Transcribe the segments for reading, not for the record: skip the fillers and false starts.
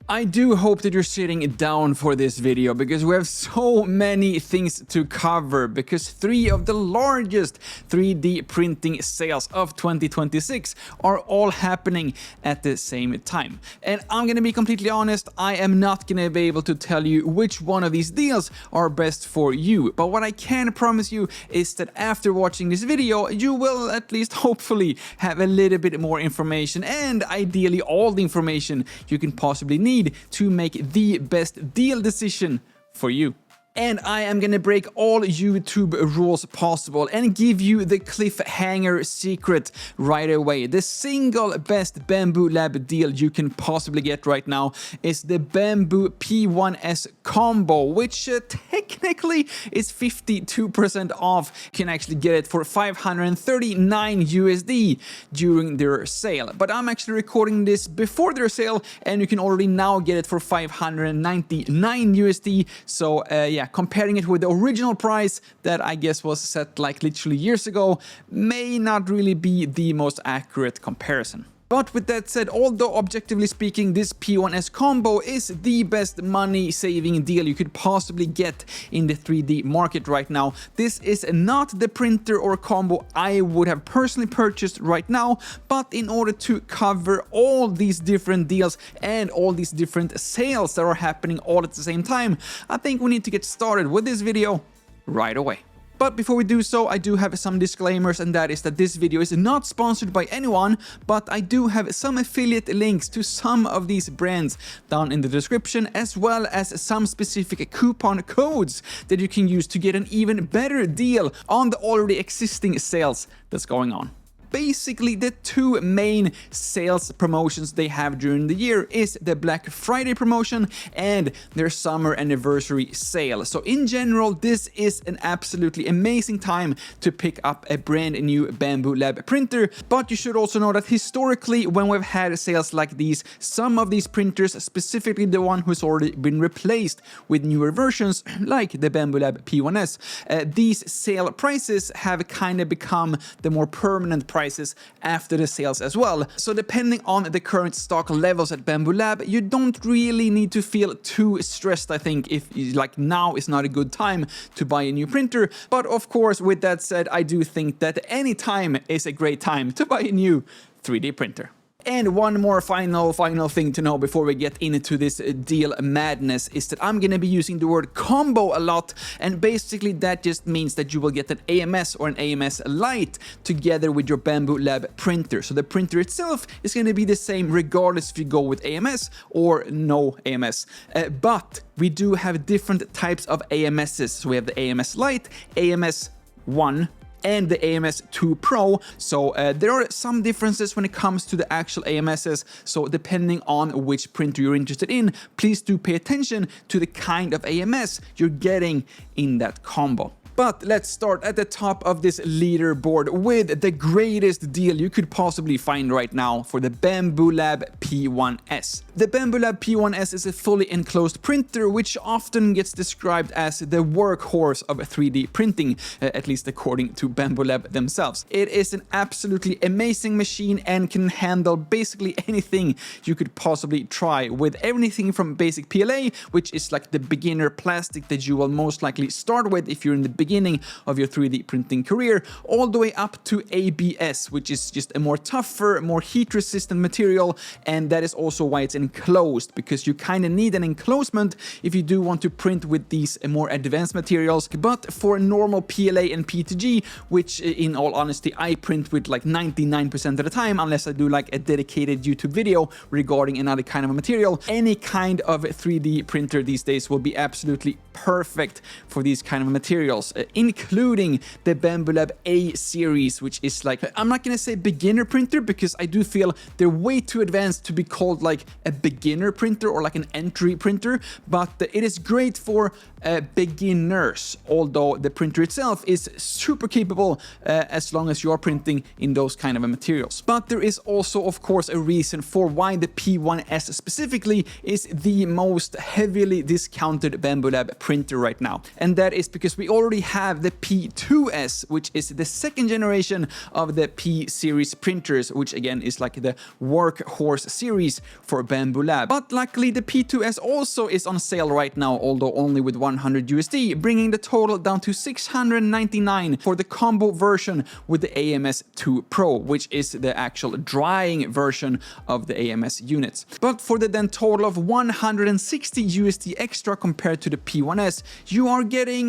I do hope that you're sitting down for this video because we have so many things to cover, because 3 of the largest 3D printing sales of 2026 are all happening at the same time. And I'm gonna be completely honest, I am not gonna be able to tell you which one of these deals are best for you, but what I can promise you is that after watching this video, you will at least hopefully have a little bit more information, and ideally all the information you can possibly need to make the best deal decision for you. And I am gonna break all YouTube rules possible and give you the cliffhanger secret right away. The single best Bambu Lab deal you can possibly get right now is the Bambu P1S Combo, which technically is 52% off. You can actually get it for 539 USD during their sale. But I'm actually recording this before their sale, and you can already now get it for 599 USD. So yeah, comparing it with the original price that I guess was set like literally years ago may not really be the most accurate comparison. But with that said, although objectively speaking this P1S Combo is the best money-saving deal you could possibly get in the 3D market right now, this is not the printer or combo I would have personally purchased right now. But in order to cover all these different deals and all these different sales that are happening all at the same time, I think we need to get started with this video right away. But before we do so, I do have some disclaimers, and that is that this video is not sponsored by anyone, but I do have some affiliate links to some of these brands down in the description, as well as some specific coupon codes that you can use to get an even better deal on the already existing sales that's going on. Basically, the 2 main sales promotions they have during the year is the Black Friday promotion and their summer anniversary sale. So in general, this is an absolutely amazing time to pick up a brand new Bambu Lab printer. But you should also know that historically, when we've had sales like these, some of these printers, specifically the one who's already been replaced with newer versions like the Bambu Lab P1S, these sale prices have kind of become the more permanent prices after the sales as well. So depending on the current stock levels at Bambu Lab, you don't really need to feel too stressed, I think, if like now is not a good time to buy a new printer. But of course, with that said, I do think that any time is a great time to buy a new 3D printer. And one more final thing to know before we get into this deal madness is that I'm gonna be using the word combo a lot, and basically that just means that you will get an AMS or an AMS Lite together with your Bambu Lab printer. So the printer itself is gonna be the same regardless if you go with AMS or no AMS. But we do have different types of AMSs. So we have the AMS Lite, AMS 1, and the AMS 2 Pro. So there are some differences when it comes to the actual AMSs, so depending on which printer you're interested in, please do pay attention to the kind of AMS you're getting in that combo. But let's start at the top of this leaderboard with the greatest deal you could possibly find right now for the Bambu Lab P1S. The Bambu Lab P1S is a fully enclosed printer, which often gets described as the workhorse of 3D printing, at least according to Bambu Lab themselves. It is an absolutely amazing machine and can handle basically anything you could possibly try, with everything from basic PLA, which is like the beginner plastic that you will most likely start with if you're in the beginning of your 3D printing career, all the way up to ABS, which is just a more tougher, more heat resistant material, and that is also why it's enclosed, because you kind of need an enclosement if you do want to print with these more advanced materials. But for normal PLA and PETG, which in all honesty I print with like 99% of the time, unless I do like a dedicated YouTube video regarding another kind of a material, any kind of 3D printer these days will be absolutely perfect for these kind of materials, including the Bambu Lab A-series, which is like, I'm not gonna say beginner printer because I do feel they're way too advanced to be called like a beginner printer or like an entry printer, but it is great for beginners, although the printer itself is super capable as long as you are printing in those kind of materials. But there is also, of course, a reason for why the P1S specifically is the most heavily discounted Bambu Lab printer right now. And that is because we already have the P2S, which is the second generation of the P-series printers, which again is like the workhorse series for Bambu Lab. But luckily the P2S also is on sale right now, although only with $100, bringing the total down to $699 for the combo version with the AMS 2 Pro, which is the actual drying version of the AMS units. But for the then total of $160 extra compared to the P1S, you are getting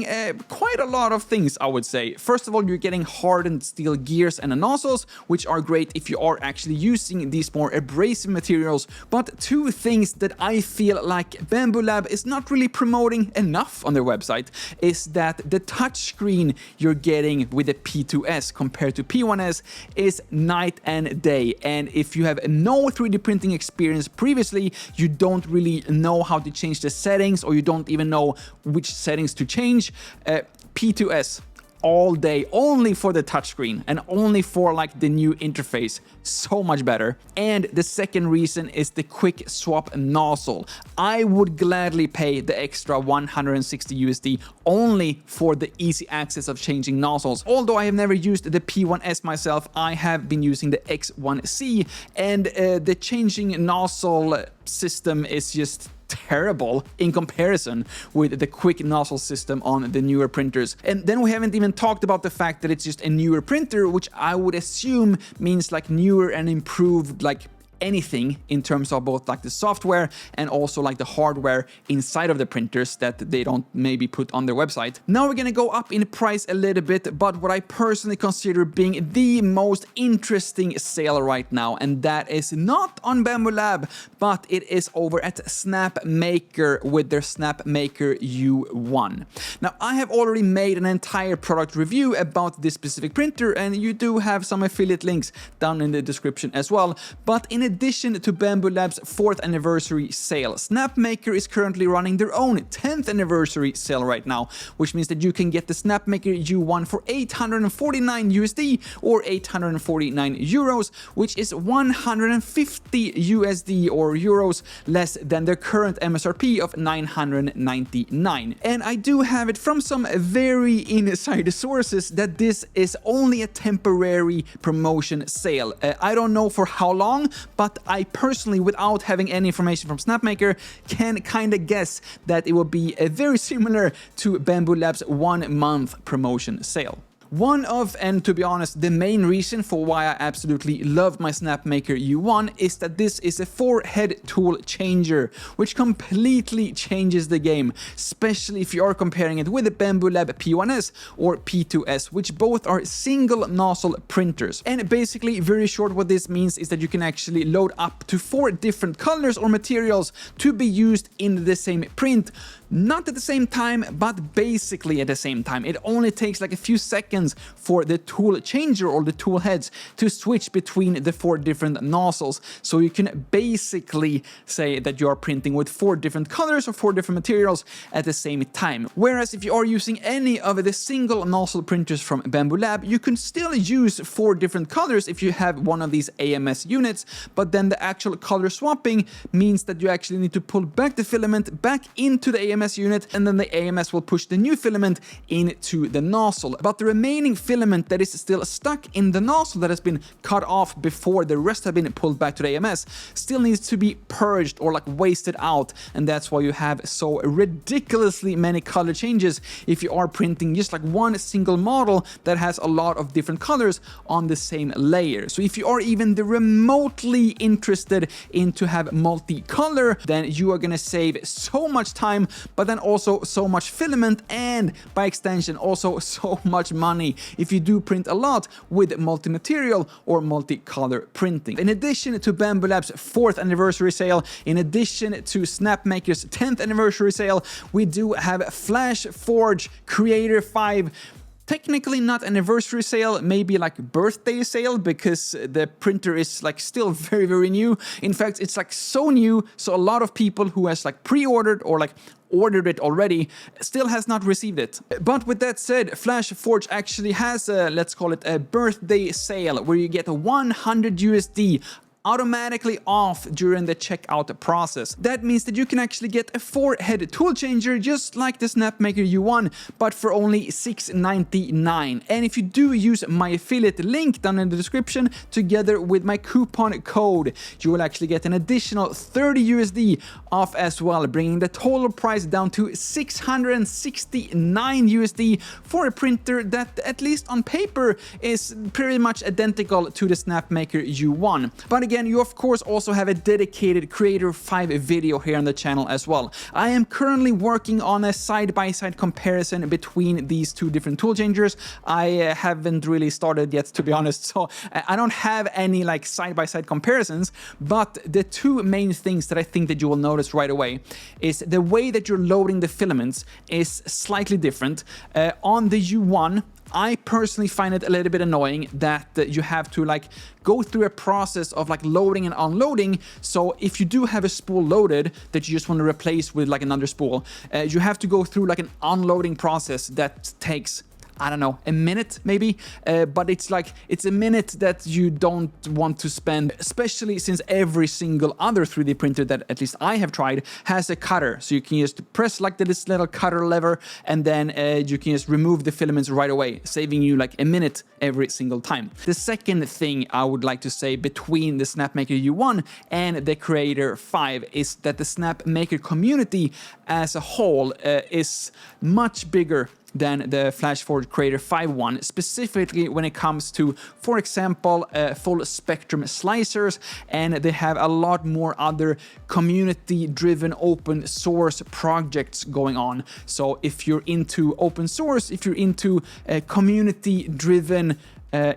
quite a lot of things, I would say. First of all, you're getting hardened steel gears and nozzles, which are great if you are actually using these more abrasive materials. But two things that I feel like Bambu Lab is not really promoting enough on their website is that the touchscreen you're getting with the P2S compared to P1S is night and day. And if you have no 3D printing experience previously, you don't really know how to change the settings, or you don't even know which settings to change, P2S all day, only for the touchscreen and only for like the new interface. So much better. And the second reason is the quick swap nozzle. I would gladly pay the extra $160 only for the easy access of changing nozzles. Although I have never used the P1S myself, I have been using the X1C, and the changing nozzle system is just terrible in comparison with the quick nozzle system on the newer printers. And then we haven't even talked about the fact that it's just a newer printer, which I would assume means like newer and improved like anything in terms of both like the software and also like the hardware inside of the printers that they don't maybe put on their website. Now we're gonna go up in price a little bit, but what I personally consider being the most interesting sale right now, and that is not on Bambu Lab, but it is over at Snapmaker with their Snapmaker U1. Now I have already made an entire product review about this specific printer, and you do have some affiliate links down in the description as well. But in addition to Bambu Lab's 4th anniversary sale, Snapmaker is currently running their own 10th anniversary sale right now, which means that you can get the Snapmaker U1 for $849 or 849 euros, which is 150 USD or euros less than their current MSRP of 999. And I do have it from some very insider sources that this is only a temporary promotion sale. I don't know for how long, but I personally, without having any information from Snapmaker, can kind of guess that it will be very similar to Bambu Lab's 1 month promotion sale. One of, and to be honest, the main reason for why I absolutely love my Snapmaker U1 is that this is a 4-head tool changer, which completely changes the game, especially if you are comparing it with the Bambu Lab P1S or P2S, which both are single nozzle printers. And basically, very short, what this means is that you can actually load up to 4 different colors or materials to be used in the same print. Not at the same time, but basically at the same time. It only takes like a few seconds for the tool changer or the tool heads to switch between the 4 different nozzles. So you can basically say that you are printing with 4 different colors or 4 different materials at the same time. Whereas if you are using any of the single nozzle printers from Bambu Lab, you can still use 4 different colors if you have one of these AMS units, but then the actual color swapping means that you actually need to pull back the filament back into the AMS unit, and then the AMS will push the new filament into the nozzle. But the remaining filament that is still stuck in the nozzle that has been cut off before the rest have been pulled back to the AMS still needs to be purged or like wasted out, and that's why you have so ridiculously many color changes if you are printing just like one single model that has a lot of different colors on the same layer. So if you are even the remotely interested in to have multicolor, then you are gonna save so much time, but then also so much filament, and by extension also so much money if you do print a lot with multi-material or multicolor printing. In addition to Bambu Lab's 4th anniversary sale, in addition to Snapmaker's 10th anniversary sale, we do have Flash Forge Creator 5. Technically not anniversary sale, maybe like birthday sale, because the printer is like still very new. In fact, it's like so new, so a lot of people who has like pre-ordered or like ordered it already still has not received it. But with that said, Flash Forge actually has a, let's call it a birthday sale, where you get $100 automatically off during the checkout process. That means that you can actually get a 4-head tool changer just like the Snapmaker U1, but for only $6.99. And if you do use my affiliate link down in the description together with my coupon code, you will actually get an additional 30 USD off as well, bringing the total price down to 669 USD for a printer that, at least on paper, is pretty much identical to the Snapmaker U1. But again, you of course also have a dedicated Creator 5 video here on the channel as well. I am currently working on a side-by-side comparison between these two different tool changers. I haven't really started yet, to be honest, so I don't have any like side-by-side comparisons, but the two main things that I think that you will notice right away is the way that you're loading the filaments is slightly different. On the U1, I personally find it a little bit annoying that you have to like go through a process of like loading and unloading. So if you do have a spool loaded that you just want to replace with like another spool, you have to go through like an unloading process that takes, I don't know, a minute maybe, but it's a minute that you don't want to spend, especially since every single other 3D printer that at least I have tried has a cutter. So you can just press like this little cutter lever, and then you can just remove the filaments right away, saving you like a minute every single time. The second thing I would like to say between the Snapmaker U1 and the Creator 5 is that the Snapmaker community as a whole is much bigger than the Flashforge Creator 5 one, specifically when it comes to, for example, full spectrum slicers, and they have a lot more other community-driven open source projects going on. So if you're into open source, if you're into community-driven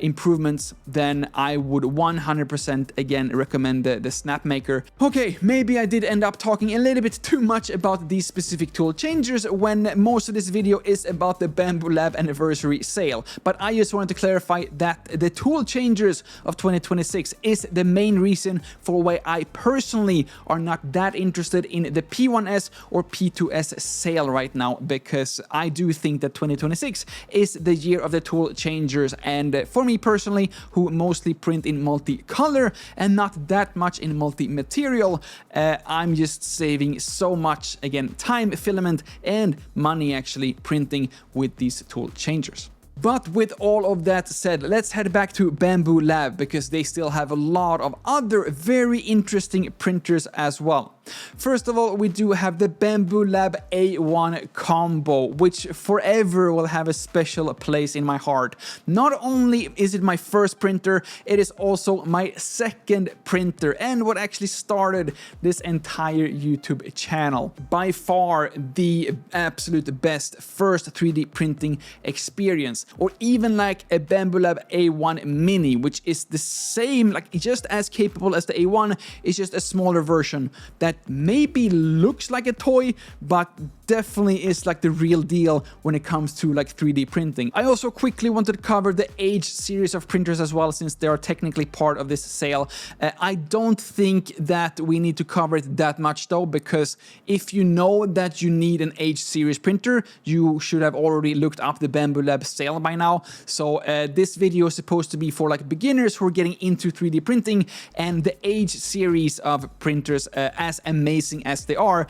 improvements, then I would 100% again recommend the Snapmaker. Okay, maybe I did end up talking a little bit too much about these specific tool changers when most of this video is about the Bambu Lab Anniversary Sale, but I just wanted to clarify that the tool changers of 2026 is the main reason for why I personally are not that interested in the P1S or P2S sale right now, because I do think that 2026 is the year of the tool changers, and for me personally, who mostly print in multicolor and not that much in multi-material, I'm just saving so much, again, time, filament, and money actually printing with these tool changers. But with all of that said, let's head back to Bambu Lab, because they still have a lot of other very interesting printers as well. First of all, we do have the Bambu Lab A1 Combo, which forever will have a special place in my heart. Not only is it my first printer, it is also my second printer and what actually started this entire YouTube channel. By far the absolute best first 3D printing experience. Or even like a Bambu Lab A1 Mini, which is the same, like just as capable as the A1, it's just a smaller version that maybe looks like a toy, but definitely is like the real deal when it comes to like 3D printing. I also quickly wanted to cover the H-series of printers as well, since they are technically part of this sale. I don't think that we need to cover it that much though, because if you know that you need an H-series printer, you should have already looked up the Bambu Lab sale by now. So this video is supposed to be for like beginners who are getting into 3D printing, and the H-series of printers, as amazing as they are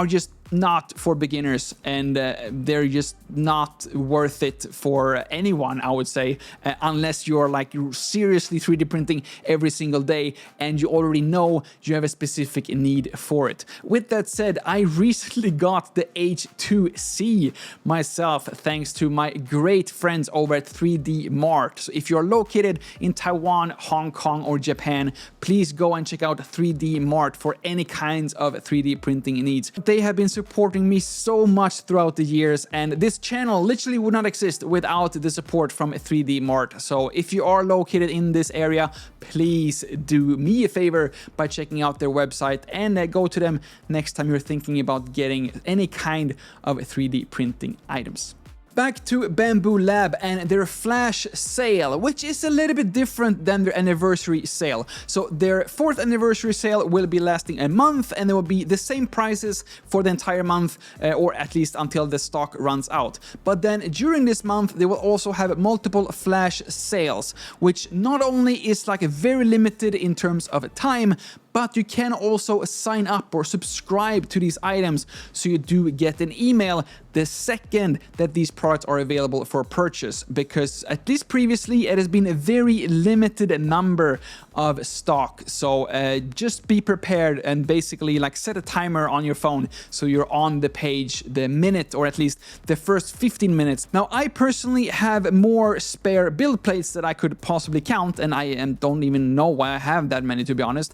just not for beginners, and they're just not worth it for anyone, I would say, unless you're like seriously 3D printing every single day and you already know you have a specific need for it. With that said, I recently got the H2C myself thanks to my great friends over at 3D Mart. So if you're located in Taiwan, Hong Kong, or Japan, please go and check out 3D Mart for any kinds of 3D printing needs. They have been supporting me so much throughout the years, and this channel literally would not exist without the support from 3D Mart. So if you are located in this area, please do me a favor by checking out their website and go to them next time you're thinking about getting any kind of 3D printing items. Back to Bambu Lab and their flash sale, which is a little bit different than their anniversary sale. So their 4th anniversary sale will be lasting a month, and there will be the same prices for the entire month, or at least until the stock runs out. But then during this month, they will also have multiple flash sales, which not only is like very limited in terms of time, but you can also sign up or subscribe to these items, so you do get an email the second that these products are available for purchase, because at least previously it has been a very limited number of stock. So just be prepared and basically like set a timer on your phone so you're on the page the minute, or at least the first 15 minutes. Now, I personally have more spare build plates that I could possibly count, and I don't even know why I have that many, to be honest.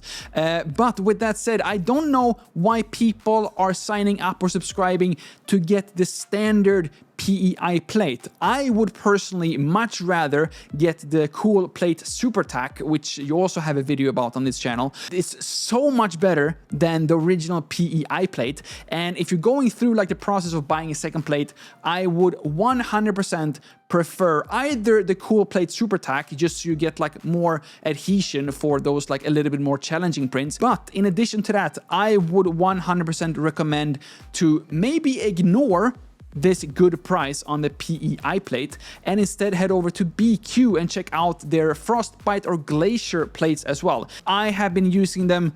But with that said, I don't know why people are signing up or subscribing to get the standard PEI plate. I would personally much rather get the cool plate Super Tack, which you also have a video about on this channel. It's so much better than the original PEI plate, and if you're going through like the process of buying a second plate, I would 100% prefer either the cool plate Super Tack, just so you get like more adhesion for those like a little bit more challenging prints. But in addition to that, I would 100% recommend to maybe ignore this good price on the PEI plate and instead head over to BQ and check out their Frostbite or Glacier plates as well. I have been using them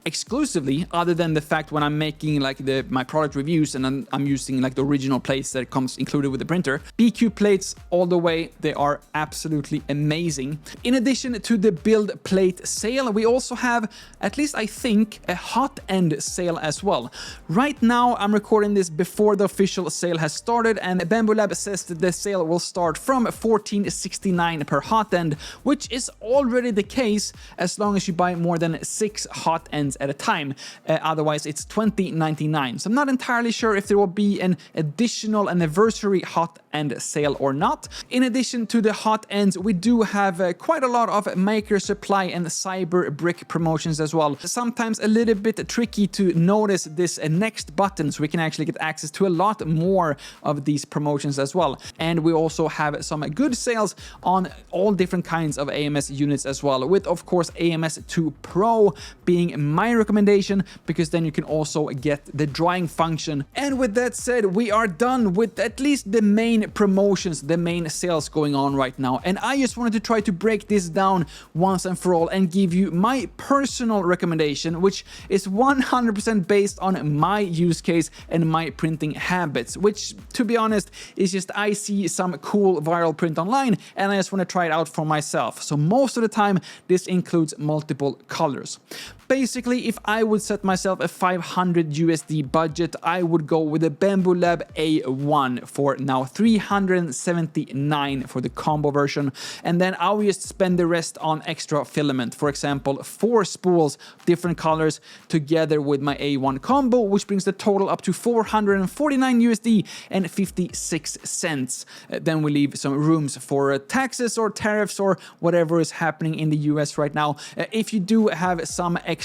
exclusively, other than the fact when I'm making like my product reviews and I'm using like the original plates that comes included with the printer. BQ plates all the way, they are absolutely amazing. In addition to the Buildplate sale, we also have, at least I think, a hot end sale as well. Right now I'm recording this before the official sale has started, and Bambu Lab says that the sale will start from $14.69 per hot end, which is already the case as long as you buy more than 6 hot ends at a time. Otherwise it's $20.99. So I'm not entirely sure if there will be an additional anniversary hot end sale or not. In addition to the hot ends, we do have quite a lot of Maker Supply and Cyber Brick promotions as well. Sometimes a little bit tricky to notice this next button, so we can actually get access to a lot more of these promotions as well. And we also have some good sales on all different kinds of AMS units as well, with of course AMS 2 Pro being my recommendation, because then you can also get the drying function. And with that said, we are done with at least the main promotions, the main sales going on right now. And I just wanted to try to break this down once and for all and give you my personal recommendation, which is 100% based on my use case and my printing habits, which, to be honest, is just I see some cool viral print online and I just want to try it out for myself. So most of the time this includes multiple colors. Basically, if I would set myself a 500 USD budget, I would go with the Bambu Lab A1 for now $379 for the combo version, and then I'll just spend the rest on extra filament. For example, 4 spools, different colors, together with my A1 combo, which brings the total up to 449 USD and 56 cents. Then we leave some rooms for taxes or tariffs or whatever is happening in the US right now. If you do have some extra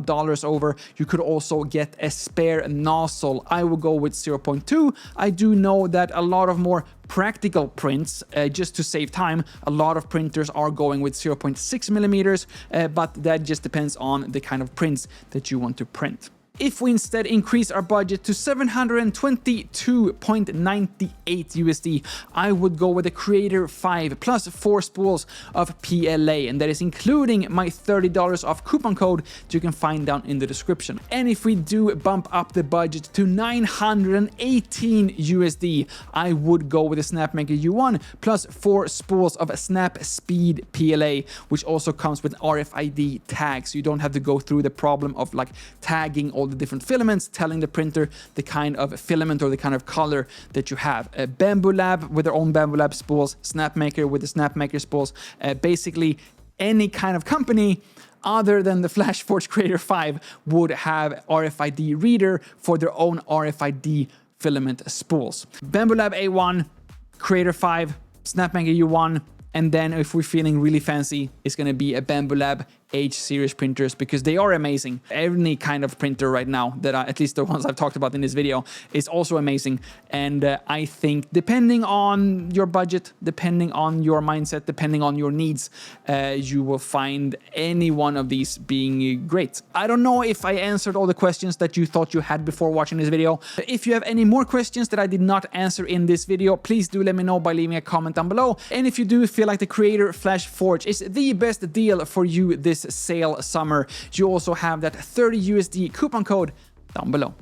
dollars over, you could also get a spare nozzle. I will go with 0.2. I do know that a lot of more practical prints, just to save time, a lot of printers are going with 0.6 millimeters, but that just depends on the kind of prints that you want to print. If we instead increase our budget to 722.98 USD, I would go with the Creator 5 plus 4 spools of PLA, and that is including my $30 off coupon code that you can find down in the description. And if we do bump up the budget to 918 USD, I would go with the Snapmaker U1 plus 4 spools of Snap Speed PLA, which also comes with RFID tags, so you don't have to go through the problem of like tagging all the different filaments, telling the printer the kind of filament or the kind of color that you have. Bambu Lab with their own Bambu Lab spools, Snapmaker with the Snapmaker spools, basically any kind of company other than the FlashForge Creator 5 would have RFID reader for their own RFID filament spools. Bambu Lab A1, Creator 5, Snapmaker U1, and then if we're feeling really fancy, it's going to be a Bambu Lab H-series printers because they are amazing. Any kind of printer right now that at least the ones I've talked about in this video is also amazing. And I think depending on your budget, depending on your mindset, depending on your needs, you will find any one of these being great. I don't know if I answered all the questions that you thought you had before watching this video. If you have any more questions that I did not answer in this video, please do let me know by leaving a comment down below. And if you do feel like the Creator Flash Forge is the best deal for you this sale summer, you also have that 30 USD coupon code down below.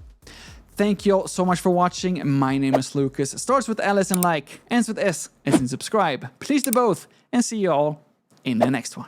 Thank you all so much for watching. My name is Lukas. Starts with L as in like, ends with S as in subscribe. Please do both, and see you all in the next one.